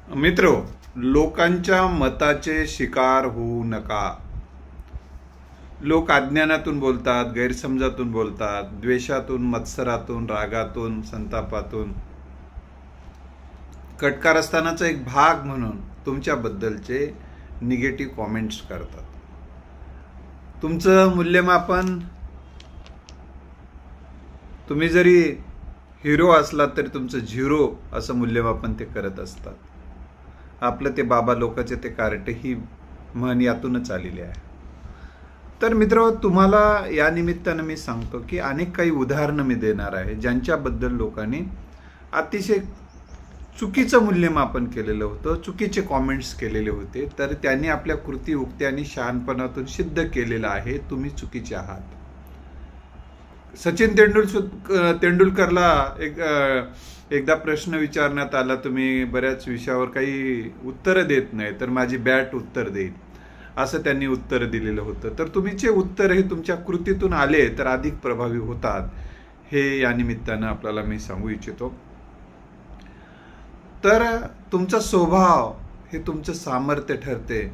मित्रो, लोकांच्या मताचे शिकार होऊ नका। लोक अज्ञानातून बोलतात, गैरसमजातून बोलतात, द्वेषातून, मत्सरातून, रागातून, संतापातून, कटकारस्थानाचा एक भाग म्हणून तुमच्याबद्दलचे निगेटिव्ह कॉमेंट्स करतात। तुमचं मूल्यमापन, तुम्ही जरी हिरो असलात तरी तुमचं झिरो असं मूल्यमापन ते करत असतात। आपलं ते बाबा लोकांचे ते कार्टे ही म्हण यातूनच आलेली आहे। तर मित्र, तुम्हाला या निमित्तानं मी सांगतो की अनेक काही उदाहरणं मी देणार आहे ज्यांच्याबद्दल लोकांनी अतिशय चुकीचं मूल्यमापन केलेलं होतं, चुकीचे कॉमेंट्स केलेले होते। तर त्यांनी आपल्या कृती उक्ती आणि शहाणपणातून सिद्ध केलेलं आहे तुम्ही चुकीचे आहात। सचिन तेंडुलकरला एकदा प्रश्न विचारण्यात आला, तुम्ही बऱ्याच विषयावर काही उत्तर देत नाही तर माझी बॅट उत्तर देईल, असं त्यांनी उत्तर दिलेलं होतं। तर तुमचे उत्तर हे तुमच्या कृतीतून आले तर अधिक प्रभावी होतात, हे या निमित्तानं आपल्याला मी सांगू इच्छितो। तर तुमचा स्वभाव हे तुमचं सामर्थ्य ठरते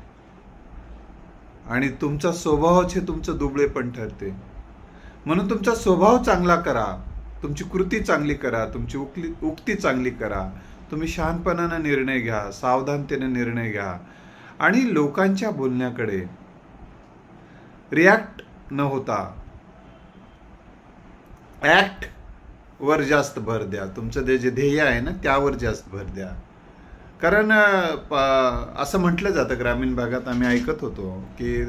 आणि तुमचा स्वभावच हे तुमचं दुबळेपण ठरते। म्हणून तुमचा स्वभाव चांगला करा, तुमची कृती चांगली करा, तुमची उक्ती चांगली करा, तुम्ही शहाणपणाने निर्णय घ्या, सावधानतेने निर्णय घ्या आणि लोकांच्या बोलण्याकडे रिॲक्ट न होता ऍक्ट वर जास्त भर द्या। तुमचं जे ध्येय आहे ना त्यावर जास्त भर द्या। कारण असं म्हटलं जातं, ग्रामीण भागात आम्ही ऐकत होतो की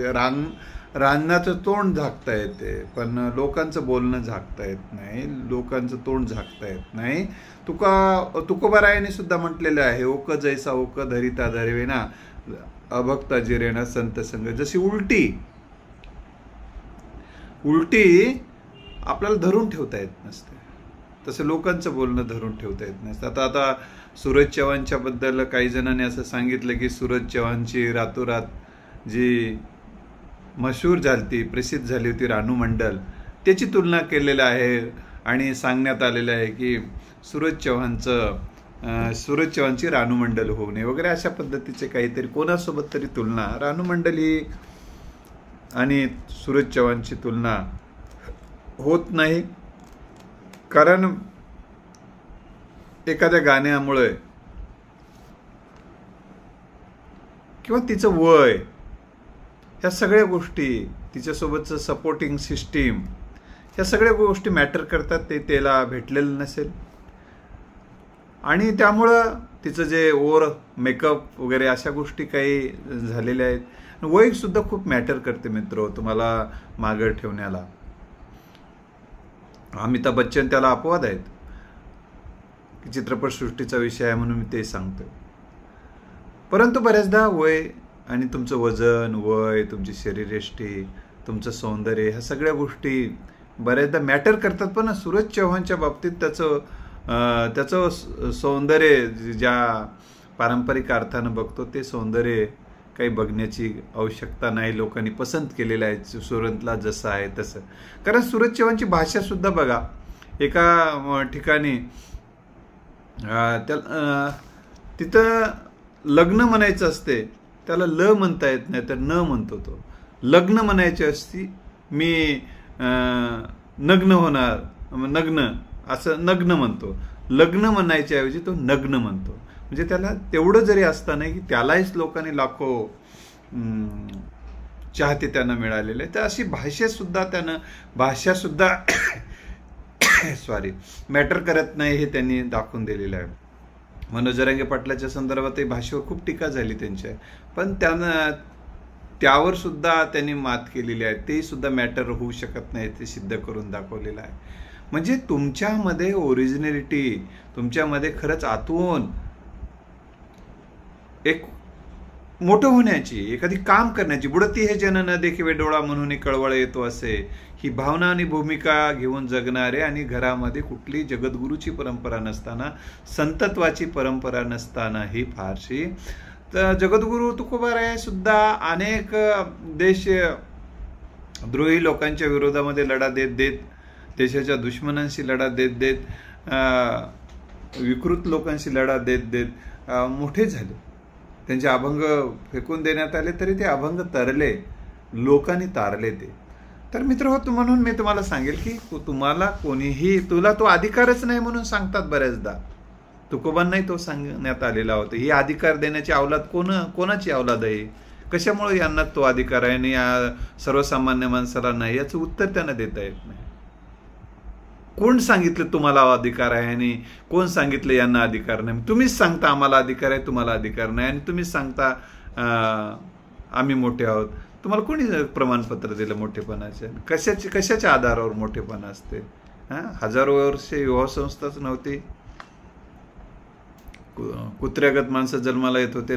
रानाचं तोंड झाकता येते पण लोकांचं बोलणं झाकता येत नाही, लोकांचं तोंड झाकता येत नाही। तुकोबारायाने सुद्धा म्हटलेलं आहे, ओक जैसा ओक धरिता धरवेना अभक्ता जिरेना संत संग। जशी उलटी आपल्याला धरून ठेवता येत नसते, तसं लोकांचं बोलणं धरून ठेवता येत नसतं। आता सूरज चव्हाणच्या बद्दल काही जणांनी असं सांगितलं की सूरज चव्हाणची रातोरात जी मशहूर झाली, प्रसिद्ध झाली होती रानू मंडल, त्याची तुलना केलेली आहे आणि सांगण्यात आलेलं आहे की सूरज चव्हाणची रानू मंडल होऊ नये वगैरे अशा पद्धतीचे काहीतरी कोणासोबत तरी तुलना। रानू मंडल ही आणि सूरज चव्हाणची तुलना होत नाही, कारण एखाद्या गाण्यामुळे किंवा तिचं वय, ह्या सगळ्या गोष्टी, तिच्यासोबतचं सपोर्टिंग सिस्टीम, ह्या सगळ्या गोष्टी मॅटर करतात। ते त्याला भेटलेलं नसेल आणि त्यामुळं तिचं जे ओव्हर मेकअप वगैरे अशा गोष्टी काही झालेल्या आहेत। वय सुद्धा खूप मॅटर करते मित्र तुम्हाला मागं ठेवण्याला। अमिताभ बच्चन त्याला अपवाद आहेत की चित्रपटसृष्टीचा विषय आहे म्हणून मी ते सांगतोय। परंतु बऱ्याचदा वय आणि तुमचं वजन, वय, तुमची शरीरयष्टी, तुमचं सौंदर्य, ह्या सगळ्या गोष्टी बऱ्याचदा मॅटर करतात। पण सूरज चव्हाणच्या बाबतीत त्याचं सौंदर्य ज्या पारंपरिक अर्थानं बघतो ते सौंदर्य काही बघण्याची आवश्यकता नाही, लोकांनी पसंत केलेलं आहे सूरजला जसं आहे तसं। कारण सूरज चव्हाणची भाषा सुद्धा बघा, एका ठिकाणी तिथं लग्न म्हणायचं असते त्याला ल म्हणता येत नाही तर न म्हणतो तो। लग्न म्हणायची असती, मी नग्न होणार, नग्न असं नग्न म्हणतो, लग्न म्हणायच्या ऐवजी तो नग्न म्हणतो। म्हणजे त्याला तेवढं जरी असताना की त्यालाच लोकांनी लाखो चाहते त्यांना मिळालेले, तर अशी भाषा सुद्धा मॅटर करत नाही हे त्यांनी दाखवून दिलेलं आहे। मनोज जरांगे पाटलाच्या संदर्भातही भाषेवर खूप टीका झाली त्यांच्या, पण त्यावर सुद्धा त्यांनी मात केलेली आहे। ते सुद्धा मॅटर होऊ शकत नाही, ते सिद्ध करून दाखवलेलं आहे। म्हणजे तुमच्यामध्ये ओरिजिनॅलिटी, तुमच्यामध्ये खरंच आतून एक मोठं होण्याची, एखादी काम करण्याची, बुडती हे जन न देखीवे डोळा म्हणून कळवळ येतो असे, ही भावना आणि भूमिका घेऊन जगणारे आणि घरामध्ये कुठली जगद्गुरूची परंपरा नसताना, संतत्वाची परंपरा नसताना ही फारशी, तर जगद्गुरू तुकोबाराय सुद्धा अनेक देशद्रोही लोकांच्या विरोधामध्ये लढा देत देशाच्या दुश्मनांशी लढा देत विकृत लोकांशी लढा देत मोठे झाले, त्यांचे अभंग फेकून देण्यात आले तरी ते अभंग तरले, लोकांनी तारले ते. तर मित्र हो, म्हणून मी तुम्हाला सांगेल की तुम्हाला कोणीही, तुला तो अधिकारच नाही म्हणून सांगतात बऱ्याचदा. तुकोबांनाही तो सांगण्यात आलेला होता. ही अधिकार देण्याची अवलाद कोणाची अवलाद आहे, कशामुळे यांना तो अधिकार आहे आणि सर्वसामान्य माणसाला नाही, याचं उत्तर त्यांना देता येत नाही. कोण सांगितलं तुम्हाला अधिकार आहे आणि कोण सांगितलं यांना अधिकार नाही? तुम्हीच सांगता आम्हाला अधिकार आहे, तुम्हाला अधिकार नाही, आणि तुम्हीच सांगता आम्ही मोठे आहोत. तुम्हाला कोणी प्रमाणपत्र दिलं मोठेपणाचे? कशाच्या आधारावर मोठेपणा असते? हजारो वर्षे विवाह संस्थाच नव्हती. कुत्र्यागत माणसं जन्माला येत होते,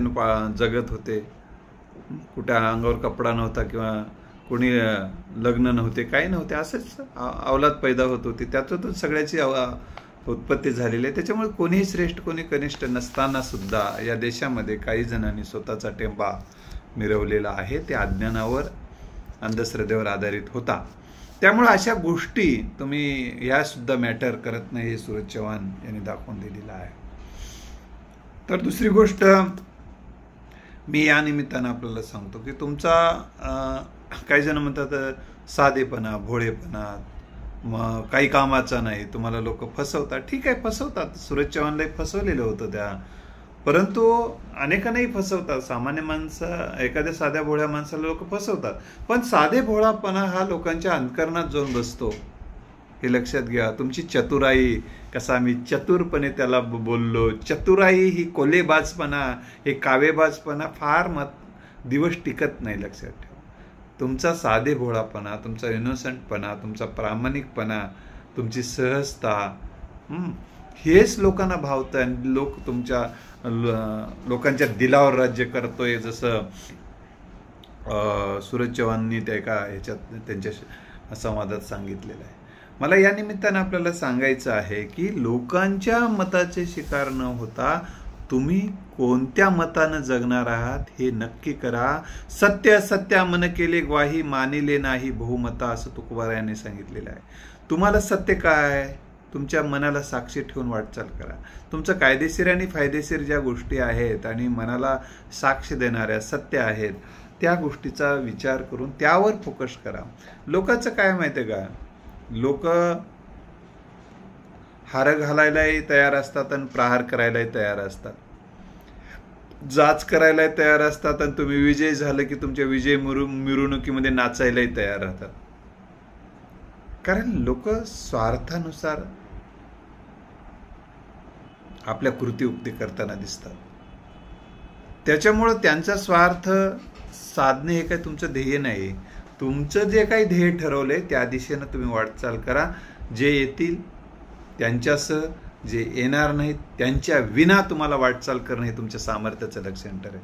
जगत होते. कुठे अंगावर कपडा नव्हता किंवा कोणी लग्न नव्हते, काही नव्हते, असंच अवलाद पैदा होत होती. त्यातून सगळ्याची उत्पत्ती झालेली आहे. त्याच्यामुळे कोणीही श्रेष्ठ कोणी कनिष्ठ नसताना सुद्धा या देशामध्ये काही जणांनी स्वतःचा टेंबा मिरवलेला आहे. ते अज्ञानावर, अंधश्रद्धेवर आधारित होता. त्यामुळे अशा गोष्टी तुम्ही ह्या सुद्धा मॅटर करत नाही, हे सूरज चव्हाण यांनी दाखवून दिलेलं आहे. तर दुसरी गोष्ट मी या निमित्तानं आपल्याला सांगतो की तुमचा काही जण म्हणतात साधेपणा, भोळेपणा, मग काही कामाचा नाही, तुम्हाला लोक फसवतात. ठीक आहे, फसवतात. सूरज चव्हाणलाही फसवलेलं होतं त्या, परंतु अनेकांनाही फसवतात. सामान्य माणसं, एखाद्या साध्या भोळ्या माणसाला लोक फसवतात. पण साधे भोळापणा हा लोकांच्या अंतःकरणात जाऊन बसतो, हे लक्षात घ्या. तुमची चतुराई, कसा आम्ही चतुरपणे त्याला बोललो, चतुराई ही कोलेबाजपणा, हे कावेबाजपणा फार दिवस टिकत नाही, लक्षात ठेवा. तुमचा साधे भोळापणा, तुमचा इनोसंटपणा, तुमचा प्रामाणिकपणा, तुमची सहजता, हेच लोकांना भावतं आणि लोकांच्या दिलावर राज्य करतोय. जसं सूरज चव्हाणनी त्या एका ह्याच्यात त्यांच्या संवादात सांगितलेलं आहे. मला या निमित्तानं आपल्याला सांगायचं आहे की लोकांच्या मताचे शिकार न होता तुम्ही कोणत्या मतानं जगणार आहात हे नक्की करा. सत्य सत्या मन केले ग्वाही, मानिले नाही बहुमता, असं तुकोबारायांनी सांगितलेलं आहे. तुम्हाला सत्य काय, तुमच्या मनाला साक्षी ठेवून वाटचाल करा. तुमचं कायदेशीर आणि फायदेशीर ज्या गोष्टी आहेत आणि मनाला साक्ष देणाऱ्या सत्य आहेत, त्या गोष्टीचा विचार करून त्यावर फोकस करा. लोकांचं काय माहिती आहे का, लोक हार घालायलाही तयार असतात आणि प्रहार करायलाही तयार असतात, जाच करायलाही तयार असतात, आणि तुम्ही विजय झालं की तुमच्या विजय मिरवणुकीमध्ये नाचायलाही तयार राहतात. कारण लोक स्वार्थानुसार आपल्या कृती करताना दिसतात. त्याच्यामुळं त्यांचा स्वार्थ साधणे हे काही तुमचं ध्येय नाही. तुमचं जे काही ध्येय ठरवलंय त्या दिशेनं तुम्ही वाटचाल करा. जे येतील त्यांच्यासह, जे येणार नाहीत त्यांच्या विना तुम्हाला वाटचाल करणं हे तुमच्या सामर्थ्याचं लक्षण ठरेल.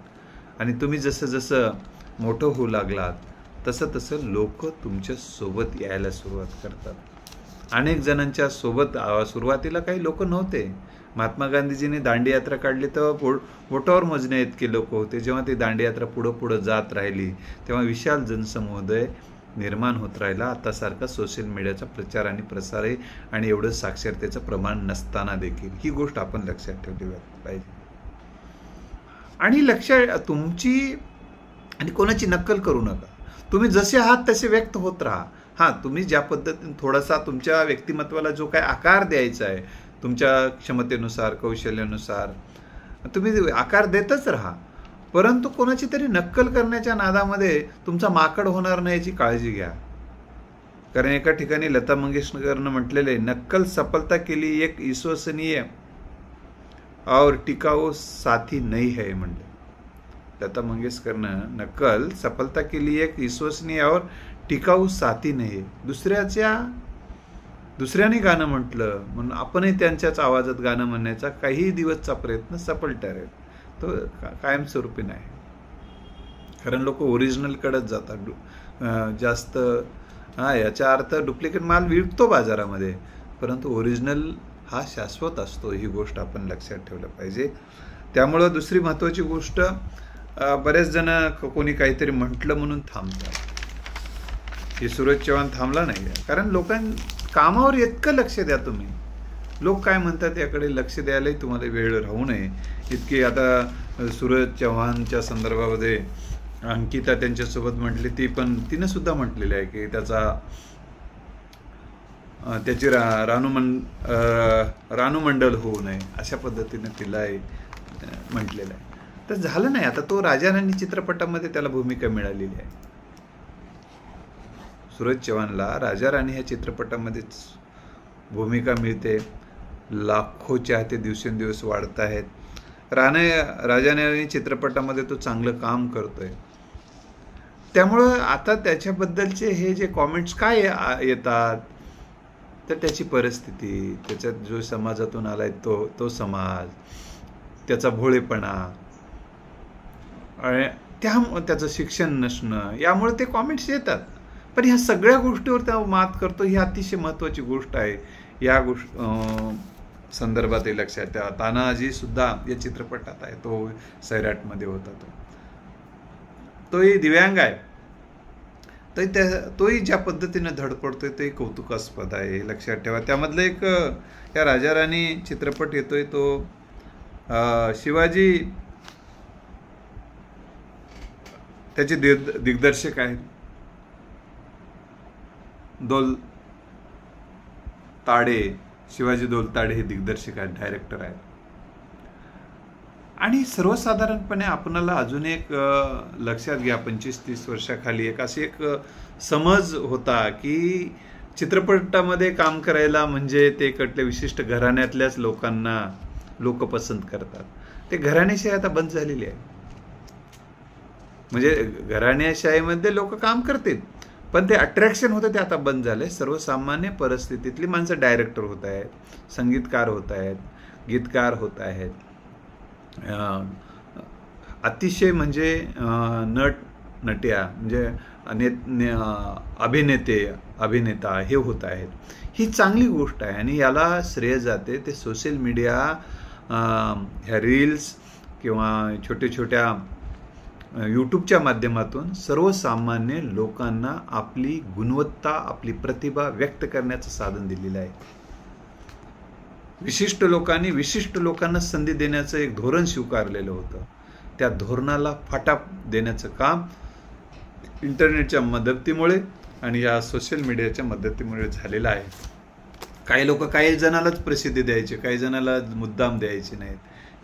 आणि तुम्ही जसं जसं मोठं होऊ लागलात तसं तसं लोक तुमच्या सोबत यायला सुरुवात करतात. अनेक जणांच्या सोबत सुरुवातीला काही लोक नव्हते. महात्मा गांधीजींनी दांडी यात्रा काढली तेव्हा बोटावर मोजण्या इतके लोक होते. जेव्हा ती दांडी यात्रा पुढं जात राहिली तेव्हा विशाल जनसमुदाय निर्माण होत राहिला. आतासारखा सोशल मीडियाचा प्रचार आणि प्रसार आहे आणि एवढं साक्षरतेचं प्रमाण नसताना देखील ही गोष्ट आपण लक्षात ठेवली पाहिजे. आणि तुमची आणि कोणाची नक्कल करू नका. तुम्ही जसे आहात तसे व्यक्त होत राहा. हां, तुम्ही ज्या पद्धतीने थोडासा तुमच्या व्यक्तिमत्वाला जो काय आकार द्यायचा आहे, तुमच्या क्षमतेनुसार, कौशल्यानुसार तुम्ही आकार देतच राहा. परंतु कोणाची तरी नक्कल करण्याच्या नादामध्ये तुमचा माकड होणार नाही याची काळजी घ्या. कारण एका ठिकाणी लता मंगेशकरनं म्हटलेले, नक्कल सफलता के लिए एक विश्वसनीय और टिकाऊ साथी नहीं है म्हणले. लता मंगेशकरनं नक्कल सफलता के लिए एक विश्वसनीय और टिकाऊ साथी नाही. दुसऱ्याने गाणं म्हटलं म्हणून आपणही त्यांच्याच आवाजात गाणं म्हणण्याचा काही दिवसचा प्रयत्न सफल ठरेल, तो कायमस्वरूपी नाही. कारण लोक ओरिजिनलकडेच जातात जास्त. याचा अर्थ डुप्लिकेट माल विकतो बाजारामध्ये, परंतु ओरिजिनल हा शाश्वत असतो. ही गोष्ट आपण लक्षात ठेवलं पाहिजे. त्यामुळं दुसरी महत्त्वाची गोष्ट, बरेच जण कोणी काहीतरी म्हटलं म्हणून थांबतात. हे सूरज चव्हाण थांबला नाही. कारण कामावर इतकं लक्ष द्या तुम्ही. लोक काय म्हणतात याकडे लक्ष द्यायलाही तुम्हाला वेळ राहू नये इतकी. आता सूरज चव्हाणच्या संदर्भामध्ये अंकिता त्यांच्यासोबत म्हटली, तिनं सुद्धा म्हटलेलं आहे की त्याची रानूमंडल होऊ नये अशा पद्धतीने तिलाही म्हटलेलं आहे. तर झालं नाही. आता तो राजा राणी चित्रपटामध्ये त्याला भूमिका मिळालेली आहे. सूरज चव्हाणला राजा राणी ह्या चित्रपटामध्येच भूमिका मिळते. लाखो चाहते दिवसेंदिवस वाढत आहेत. राजा राणी चित्रपटामध्ये तो चांगलं काम करतोय. त्यामुळं आता त्याच्याबद्दलचे हे जे कॉमेंट्स काय येतात, तर त्याची परिस्थिती, त्याच्यात जो समाजातून आलाय तो समाज, त्याचा भोळेपणा आणि त्याचं शिक्षण नसणं, यामुळे ते कॉमेंट्स येतात. पण ह्या सगळ्या गोष्टीवर त्या मात करतो, ही अतिशय महत्त्वाची गोष्ट आहे. या संदर्भात हे लक्षात ठेवा. तानाजी सुद्धा या चित्रपटात आहे. तो सैराटमध्ये होता. तोही दिव्यांग आहे. तोही ज्या पद्धतीने धडपडतोय ते कौतुकास्पद आहे, हे लक्षात ठेवा. त्यामधलं एक या राजा राणी चित्रपट येतोय तो शिवाजी त्याचे दिग्दर्शक आहेत शिवाजी दोलताडे हे दिग्दर्शक आहेत, डायरेक्टर आहेत. आणि सर्वसाधारणपणे आपणाला अजून एक लक्षात घ्या, 25-30 वर्षाखाली एक समज होता की चित्रपटामध्ये काम करायला म्हणजे ते कटले विशिष्ट घराण्यातल्याच लोकांना लोक पसंत करतात. ते घराणेशाही आता बंद झालेली आहे. म्हणजे घराणेशाहीमध्ये लोक काम करतील, पण ते अट्रॅक्शन होतं ते आता बंद झालंय. सर्वसामान्य परिस्थितीतली माणसं डायरेक्टर होत आहेत, संगीतकार होत आहेत, गीतकार होत आहेत, अतिशय म्हणजे नट्या म्हणजे अभिनेता हे होत आहेत. ही चांगली गोष्ट आहे आणि याला श्रेय जाते ते सोशल मीडिया, ह्या रील्स किंवा छोट्या यूट्यूबच्या माध्यमातून सर्वसामान्य लोकांना आपली गुणवत्ता, आपली प्रतिभा व्यक्त करण्याचं साधन दिलेलं आहे. विशिष्ट लोकांना संधी देण्याचं एक धोरण स्वीकारलेलं होतं. त्या धोरणाला फाटा देण्याचं काम इंटरनेटच्या मदतीमुळे आणि या सोशल मीडियाच्या मदतीमुळे झालेलं आहे. काही जणालाच प्रसिद्धी द्यायची, काही जणाला मुद्दाम द्यायची नाहीत.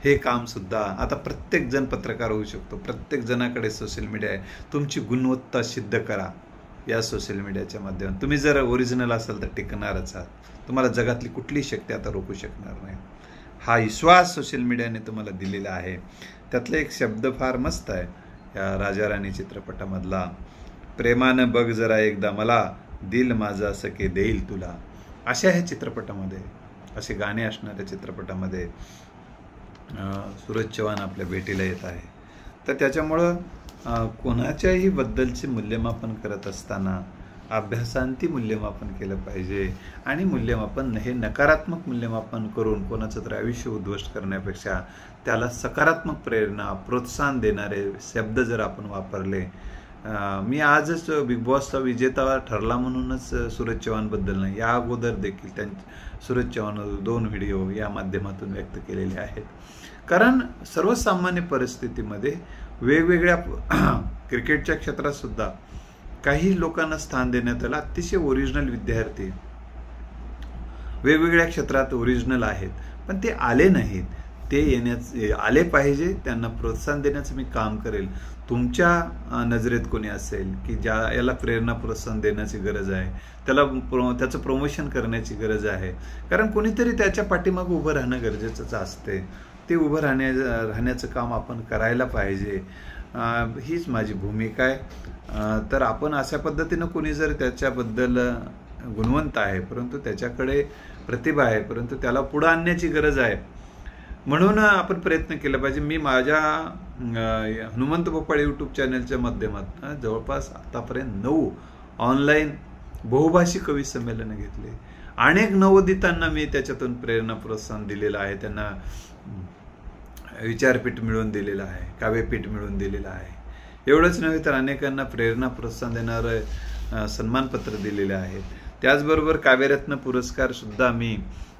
हे काम सुद्धा आता प्रत्येक जण पत्रकार होऊ शकतो. प्रत्येक जणाकडे सोशल मीडिया आहे. तुमची गुणवत्ता सिद्ध करा या सोशल मीडियाच्या माध्यमातून. तुम्ही जर ओरिजिनल असाल तर टिकणारच आहात. तुम्हाला जगातली कुठलीही शक्ती आता रोखू शकणार नाही. हा विश्वास सोशल मीडियाने तुम्हाला दिलेला आहे. त्यातला एक शब्द फार मस्त आहे या राजा राणी चित्रपटामधला, प्रेमानं बघ जरा एकदा मला, दिल माझा सखे देईल तुला. अशा ह्या चित्रपटामध्ये, असे गाणे असणाऱ्या चित्रपटामध्ये सूरज चव्हाण आपल्या भेटीला येत आहे. तर त्याच्यामुळं कोणाच्याही बद्दलचे मूल्यमापन करत असताना अभ्यासांती मूल्यमापन केलं पाहिजे. आणि मूल्यमापन हे नकारात्मक मूल्यमापन करून कोणाचं तर आयुष्य उद्ध्वस्त करण्यापेक्षा त्याला सकारात्मक प्रेरणा, प्रोत्साहन देणारे शब्द जर आपण वापरले. मी आजच बिग बॉसचा विजेता ठरला म्हणूनच सूरज चव्हाणबद्दल नाही, या अगोदर देखील सूरज चव्हाण 2 व्हिडिओ या माध्यमातून व्यक्त केलेले आहेत. कारण सर्वसामान्य परिस्थितीमध्ये वेगवेगळ्या क्रिकेटच्या क्षेत्रात सुद्धा काही लोकांना स्थान देण्यात आलं. अतिशय ओरिजिनल विद्यार्थी वेगवेगळ्या क्षेत्रात ओरिजिनल आहेत, पण ते आले नाहीत. ते आले पाहिजे. त्यांना प्रोत्साहन देण्याचं मी काम करेल. तुमच्या नजरेत कोणी असेल की याला प्रेरणा, प्रोत्साहन देण्याची गरज आहे, त्याचं प्रमोशन करण्याची गरज आहे. कारण कोणीतरी त्याच्या पाठीमागे उभं राहणं गरजेचंच असते. ते उभं राहण्याचं काम आपण करायला पाहिजे. हीच माझी भूमिका आहे. तर आपण अशा पद्धतीनं कोणी जर त्याच्याबद्दल गुणवंत आहे, परंतु त्याच्याकडे प्रतिभा आहे, परंतु त्याला पुढं आणण्याची गरज आहे, म्हणून आपण प्रयत्न केला पाहिजे. मी माझ्या हनुमंत भोपाळ यूट्यूब चॅनलच्या माध्यमातून जवळपास आतापर्यंत 9 ऑनलाईन बहुभाषी कवी संमेलनं घेतले. अनेक नवोदितांना मी त्याच्यातून प्रेरणा, प्रोत्साहन दिलेलं आहे. त्यांना विचारपीठ मिळवून दिलेलं आहे, काव्यपीठ मिळवून दिलेलं आहे. एवढंच नव्हे तर अनेकांना प्रेरणा, प्रोत्साहन देणारं सन्मानपत्र दिलेले आहेत. त्याचबरोबर काव्यरत्न पुरस्कार सुद्धा मी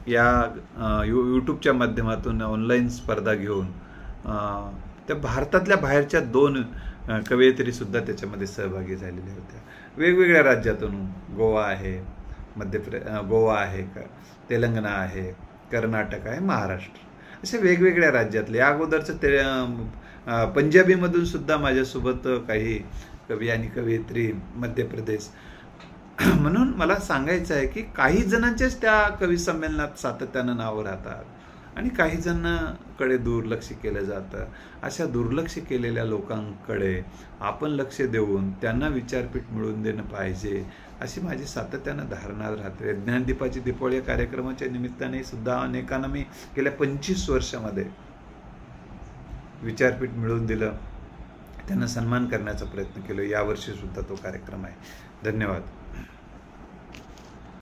या यूट्यूबच्या माध्यमातून ऑनलाईन स्पर्धा घेऊन त्या भारतातल्या बाहेरच्या 2 कवयित्रीसुद्धा त्याच्यामध्ये सहभागी झालेल्या होत्या. वेगवेगळ्या राज्यातून गोवा आहे, गोवा आहे, तेलंगणा आहे, कर्नाटक आहे, महाराष्ट्र अशा वेगवेगळ्या राज्यातले. या अगोदरचं पंजाबीमधून सुद्धा माझ्यासोबत काही कवी आणि कवयित्री, मध्य प्रदेश. म्हणून मला सांगायचं आहे की काही जणांचेच त्या कवी संमेलनात सातत्यानं नावं राहतात आणि काही जणांकडे दुर्लक्ष केलं जातं. अशा दुर्लक्ष केलेल्या लोकांकडे आपण लक्ष देऊन त्यांना विचारपीठ मिळवून देणं पाहिजे अशी माझी सातत्यानं धारणा राहते. ज्ञानदीपाची दीपावली कार्यक्रमाच्या निमित्ताने सुद्धा अनेकांना मी गेल्या 25 वर्षामध्ये विचारपीठ मिळवून दिलं, त्यांना सन्मान करण्याचा प्रयत्न केला. यावर्षी सुद्धा तो कार्यक्रम आहे. धन्यवाद.